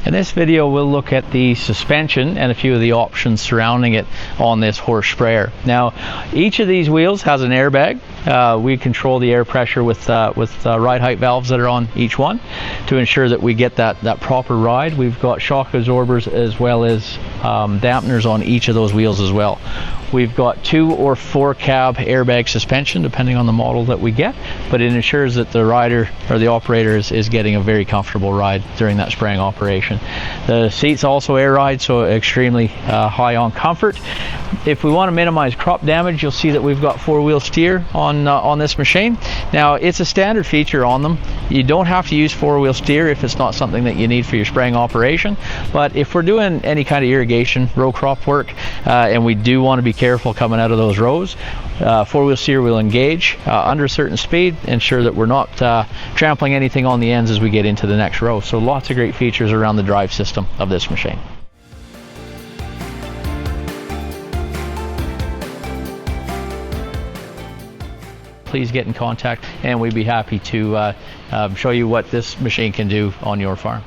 In this video we'll look at the suspension and a few of the options surrounding it on this Horsch sprayer. Now each of these wheels has an airbag. We control the air pressure with ride height valves that are on each one to ensure that we get that proper ride. We've got shock absorbers as well as dampeners on each of those wheels as well. We've got 2 or 4 cab airbag suspension depending on the model that we get, but it ensures that the rider or the operator is getting a very comfortable ride during that spraying operation. The seats also air ride, so extremely high on comfort. If we want to minimize crop damage, you'll see that we've got 4-wheel steer on this machine. Now it's a standard feature on them. You don't have to use 4-wheel steer if it's not something that you need for your spraying operation, but if we're doing any kind of irrigation, row crop work, and we do want to be careful coming out of those rows, 4-wheel steer will engage under a certain speed, ensure that we're not trampling anything on the ends as we get into the next row. So lots of great features around the drive system of this machine. Please get in contact and we'd be happy to show you what this machine can do on your farm.